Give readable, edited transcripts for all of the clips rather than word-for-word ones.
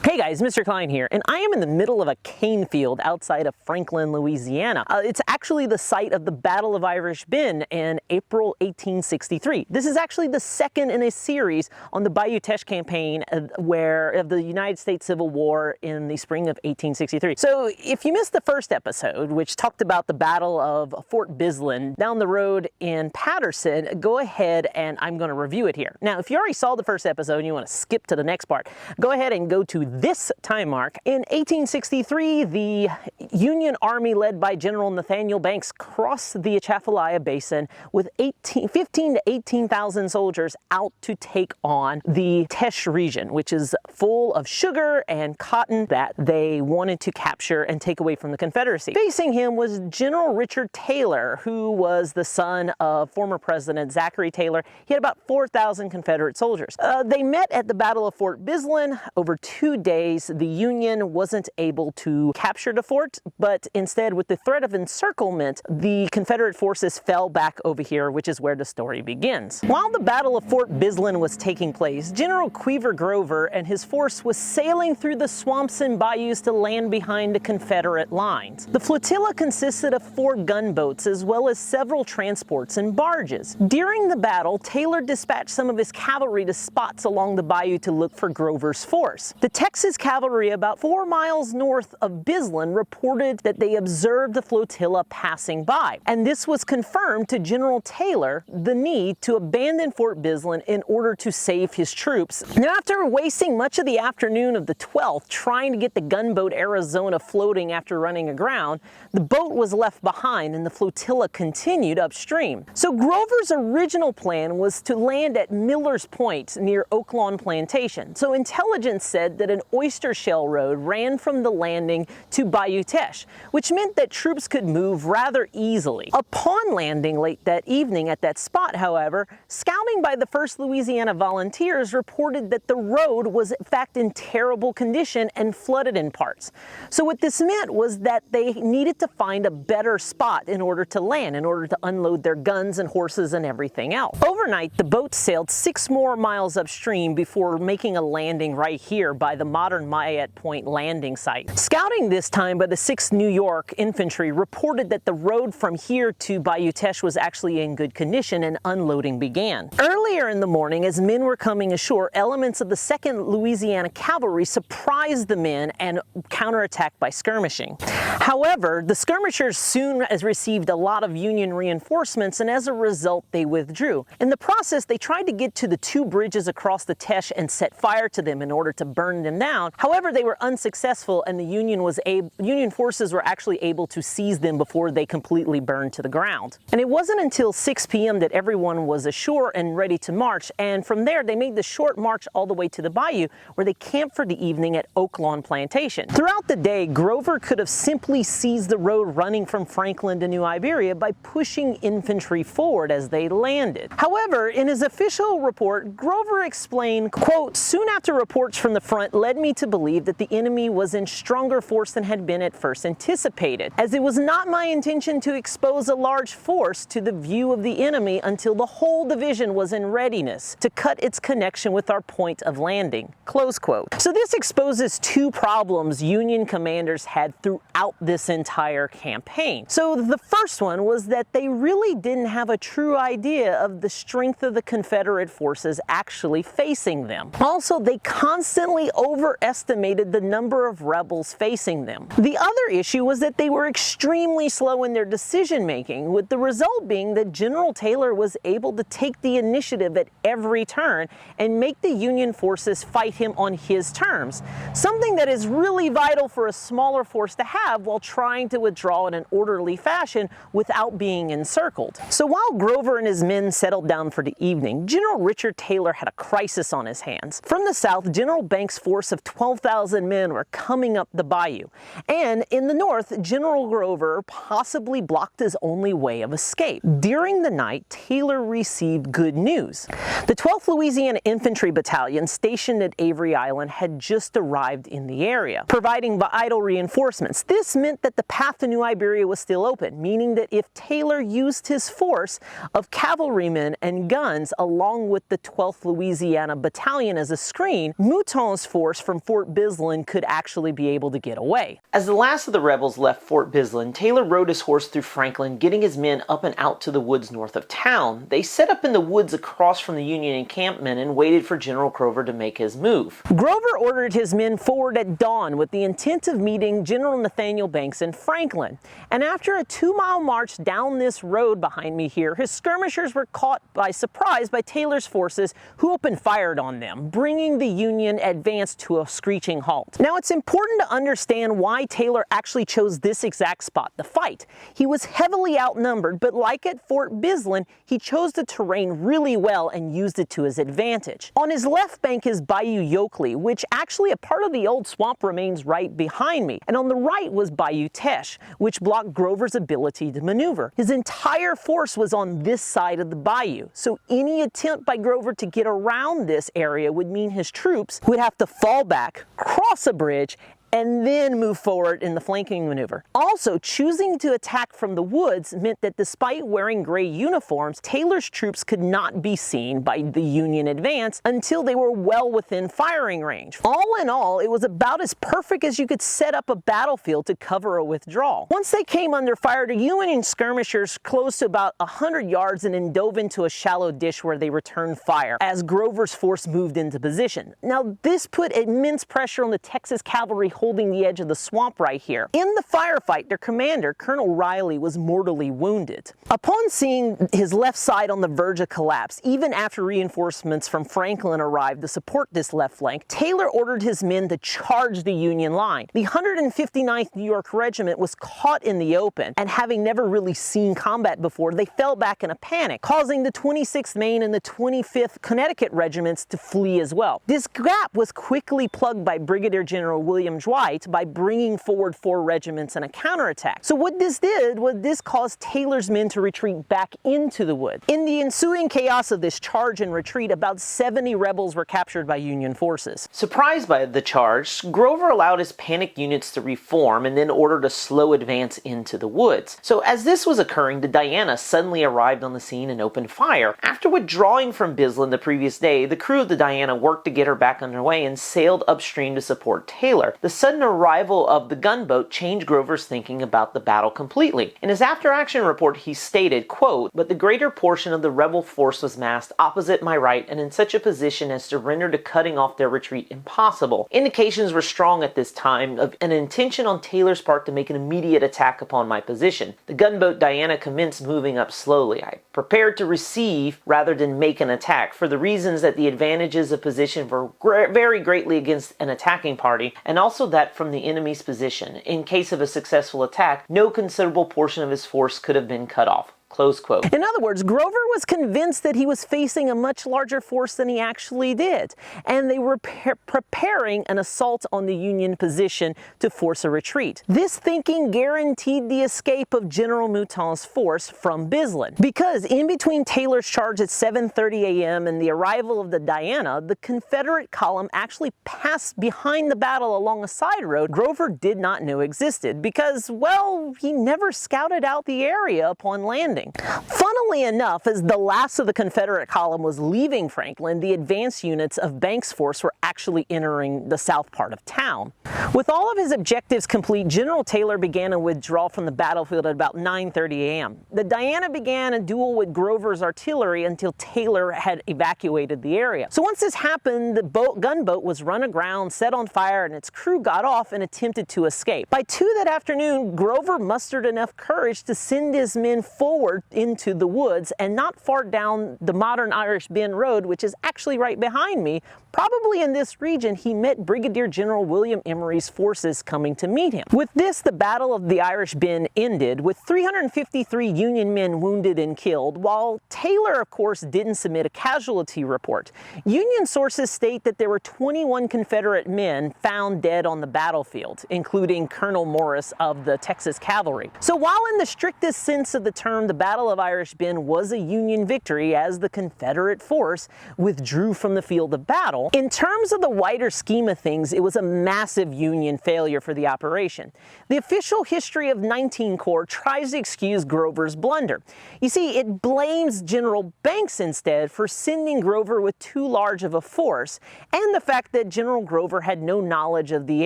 Hey guys, Mr. Klein here, and I am in the middle of a cane field outside of Franklin, Louisiana. It's actually the site of the Battle of Irish Bend in April 1863. This is actually the second in a series on the Bayou Teche campaign of the United States Civil War in the spring of 1863. So if you missed the first episode, which talked about the Battle of Fort Bislin down the road in Patterson, go ahead and I'm going to review it here. Now, if you already saw the first episode and you want to skip to the next part, go ahead and go to this time mark. In 1863, the Union Army led by General Nathaniel Banks crossed the Atchafalaya Basin with 15 to 18,000 soldiers out to take on the Teche region, which is full of sugar and cotton that they wanted to capture and take away from the Confederacy. Facing him was General Richard Taylor, who was the son of former President Zachary Taylor. He had about 4,000 Confederate soldiers. They met at the Battle of Fort Bislin. Over 2 days, the Union wasn't able to capture the fort, but instead, with the threat of encirclement, the Confederate forces fell back over here, which is where the story begins. While the Battle of Fort Bislin was taking place, General Quever Grover and his force was sailing through the swamps and bayous to land behind the Confederate lines. The flotilla consisted of 4 gunboats as well as several transports and barges. During the battle, Taylor dispatched some of his cavalry to spots along the bayou to look for Grover's force. The Texas cavalry about 4 miles north of Bislin reported that they observed the flotilla passing by, and this was confirmed to General Taylor the need to abandon Fort Bislin in order to save his troops. Now, after wasting much of the afternoon of the 12th trying to get the gunboat Arizona floating after running aground, the boat was left behind and the flotilla continued upstream. So Grover's original plan was to land at Miller's Point near Oaklawn Plantation. So intelligence said that an oyster shell road ran from the landing to Bayou Teche, which meant that troops could move rather easily. Upon landing late that evening at that spot, however, scouting by the 1st Louisiana Volunteers reported that the road was in fact in terrible condition and flooded in parts. So what this meant was that they needed to find a better spot in order to land, in order to unload their guns and horses and everything else. Overnight, the boat sailed 6 more miles upstream before making a landing right here by the modern Mayette Point landing site. Scouting this time by the 6th New York Infantry reported that the road from here to Bayou Teche was actually in good condition and unloading began. Earlier in the morning, as men were coming ashore, elements of the 2nd Louisiana Cavalry surprised the men and counterattacked by skirmishing. However, the skirmishers soon received a lot of Union reinforcements, and as a result, they withdrew. In the process, they tried to get to the 2 bridges across the Teche and set fire to them in order to burn them down. However, they were unsuccessful, and the Union forces were actually able to seize them before they completely burned to the ground. And it wasn't until 6 p.m. that everyone was ashore and ready to march, and from there they made the short march all the way to the bayou, where they camped for the evening at Oaklawn Plantation. Throughout the day, Grover could have simply seized the road running from Franklin to New Iberia by pushing infantry forward as they landed. However, in his official report, Grover explained, quote, "Soon after reports from the front led me to believe that the enemy was in stronger force than had been at first anticipated, as it was not my intention to expose a large force to the view of the enemy until the whole division was in readiness to cut its connection with our point of landing." Close quote. So this exposes 2 problems Union commanders had throughout this entire campaign. So the first one was that they really didn't have a true idea of the strength of the Confederate forces actually facing them. Also, they constantly overestimated the number of rebels facing them. The other issue was that they were extremely slow in their decision making, with the result being that General Taylor was able to take the initiative at every turn and make the Union forces fight him on his terms, something that is really vital for a smaller force to have while trying to withdraw in an orderly fashion without being encircled. So while Grover and his men settled down for the evening, General Richard Taylor had a crisis on his hands. From the south, General Banks' force of 12,000 men were coming up the bayou, and in the north, General Grover possibly blocked his only way of escape. During the night, Taylor received good news. The 12th Louisiana Infantry Battalion stationed at Avery Island had just arrived in the area, providing vital reinforcements. This meant that the path to New Iberia was still open, meaning that if Taylor used his force of cavalrymen and guns along with the 12th Louisiana Battalion as a screen, Mouton's force force from Fort Bisland could actually be able to get away. As the last of the rebels left Fort Bisland, Taylor rode his horse through Franklin, getting his men up and out to the woods north of town. They set up in the woods across from the Union encampment and waited for General Grover to make his move. Grover ordered his men forward at dawn with the intent of meeting General Nathaniel Banks in Franklin. And after a 2-mile march down this road behind me here, his skirmishers were caught by surprise by Taylor's forces, who opened fire on them, bringing the Union advance to a screeching halt. Now, it's important to understand why Taylor actually chose this exact spot to fight. He was heavily outnumbered, but like at Fort Bisland, he chose the terrain really well and used it to his advantage. On his left bank is Bayou Yoakley, which actually a part of the old swamp remains right behind me. And on the right was Bayou Teche, which blocked Grover's ability to maneuver. His entire force was on this side of the bayou, so any attempt by Grover to get around this area would mean his troops would have to fall back, cross a bridge, and then move forward in the flanking maneuver. Also, choosing to attack from the woods meant that despite wearing gray uniforms, Taylor's troops could not be seen by the Union advance until they were well within firing range. All in all, it was about as perfect as you could set up a battlefield to cover a withdrawal. Once they came under fire, the Union skirmishers closed to about 100 yards and then dove into a shallow ditch where they returned fire as Grover's force moved into position. Now, this put immense pressure on the Texas cavalry holding the edge of the swamp right here. In the firefight, their commander, Colonel Riley, was mortally wounded. Upon seeing his left side on the verge of collapse, even after reinforcements from Franklin arrived to support this left flank, Taylor ordered his men to charge the Union line. The 159th New York Regiment was caught in the open, and having never really seen combat before, they fell back in a panic, causing the 26th Maine and the 25th Connecticut Regiments to flee as well. This gap was quickly plugged by Brigadier General William Dwight by bringing forward 4 regiments in a counterattack. So what this did was this caused Taylor's men to retreat back into the wood. In the ensuing chaos of this charge and retreat, about 70 rebels were captured by Union forces. Surprised by the charge, Grover allowed his panicked units to reform and then ordered a slow advance into the woods. So as this was occurring, the Diana suddenly arrived on the scene and opened fire. After withdrawing from Bisland the previous day, the crew of the Diana worked to get her back underway and sailed upstream to support Taylor. The sudden arrival of the gunboat changed Grover's thinking about the battle completely. In his after-action report, he stated, quote, "But the greater portion of the rebel force was massed opposite my right and in such a position as to render the cutting off their retreat impossible. Indications were strong at this time of an intention on Taylor's part to make an immediate attack upon my position. The gunboat Diana commenced moving up slowly. I prepared to receive rather than make an attack for the reasons that the advantages of position were very greatly against an attacking party, and also that from the enemy's position, in case of a successful attack, no considerable portion of his force could have been cut off." Close quote. In other words, Grover was convinced that he was facing a much larger force than he actually did, and they were preparing an assault on the Union position to force a retreat. This thinking guaranteed the escape of General Mouton's force from Bisland, because in between Taylor's charge at 7:30 a.m. and the arrival of the Diana, the Confederate column actually passed behind the battle along a side road Grover did not know existed because, well, he never scouted out the area upon landing. Funnily enough, as the last of the Confederate column was leaving Franklin, the advance units of Banks' force were actually entering the south part of town. With all of his objectives complete, General Taylor began a withdrawal from the battlefield at about 9:30 a.m. The Diana began a duel with Grover's artillery until Taylor had evacuated the area. So once this happened, the gunboat was run aground, set on fire, and its crew got off and attempted to escape. By 2 that afternoon, Grover mustered enough courage to send his men forward into the woods and not far down the modern Irish Bend Road, which is actually right behind me. Probably in this region, he met Brigadier General William Emery's forces coming to meet him. With this, the Battle of the Irish Bend ended, with 353 Union men wounded and killed, while Taylor, of course, didn't submit a casualty report. Union sources state that there were 21 Confederate men found dead on the battlefield, including Colonel Morris of the Texas Cavalry. So while in the strictest sense of the term, the Battle of Irish Bend was a Union victory as the Confederate force withdrew from the field of battle, battle, in terms of the wider scheme of things, it was a massive Union failure for the operation. The official history of 19 Corps tries to excuse Grover's blunder. You see, it blames General Banks instead for sending Grover with too large of a force, and the fact that General Grover had no knowledge of the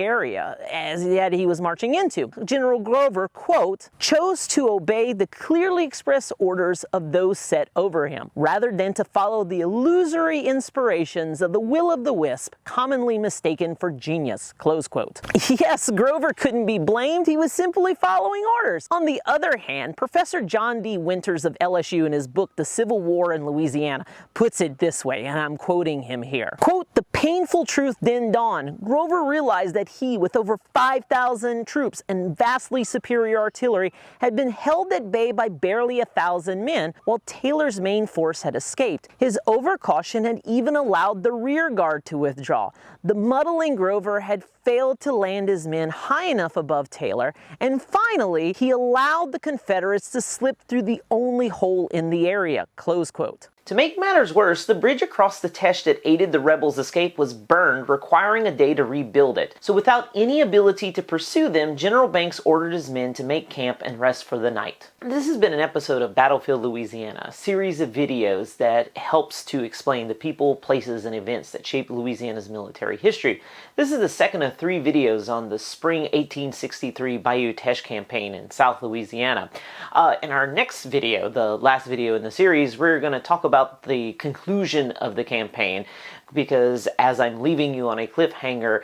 area as that he was marching into. General Grover, quote, chose to obey the clearly expressed orders of those set over him, rather than to follow the illusory inspirations of the will-o'-the-wisp, commonly mistaken for genius, close quote. Yes, Grover couldn't be blamed, he was simply following orders. On the other hand, Professor John D. Winters of LSU in his book, The Civil War in Louisiana, puts it this way, and I'm quoting him here. Quote, the painful truth then dawned. Grover realized that he, with over 5,000 troops and vastly superior artillery, had been held at bay by barely 1,000 men, while Taylor's main force had escaped. His overcaution had even allowed the rear guard to withdraw. The muddling Grover had failed to land his men high enough above Taylor, and finally, he allowed the Confederates to slip through the only hole in the area, close quote. To make matters worse, the bridge across the Teche that aided the rebels' escape was burned, requiring a day to rebuild it. So without any ability to pursue them, General Banks ordered his men to make camp and rest for the night. This has been an episode of Battlefield Louisiana, a series of videos that helps to explain the people, places, and events that shaped Louisiana's military history. This is the second of 3 videos on the spring 1863 Bayou Teche campaign in South Louisiana. In our next video, the last video in the series, we're going to talk about the conclusion of the campaign, because as I'm leaving you on a cliffhanger,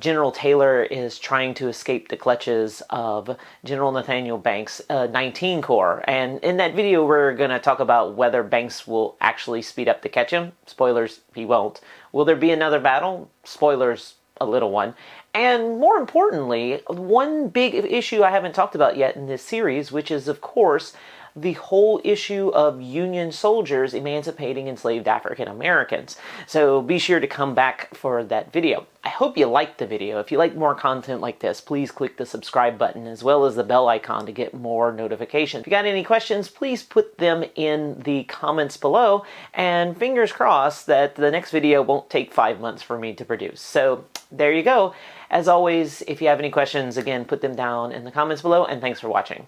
General Taylor is trying to escape the clutches of General Nathaniel Banks' 19 Corps. And in that video, we're going to talk about whether Banks will actually speed up to catch him. Spoilers, he won't. Will there be another battle? Spoilers, a little one. And more importantly, one big issue I haven't talked about yet in this series, which is, of course, the whole issue of Union soldiers emancipating enslaved African Americans. So be sure to come back for that video. I hope you liked the video. If you like more content like this, please click the subscribe button as well as the bell icon to get more notifications. If you got any questions, please put them in the comments below, and fingers crossed that the next video won't take 5 months for me to produce. So there you go. As always, if you have any questions, again, put them down in the comments below, and thanks for watching.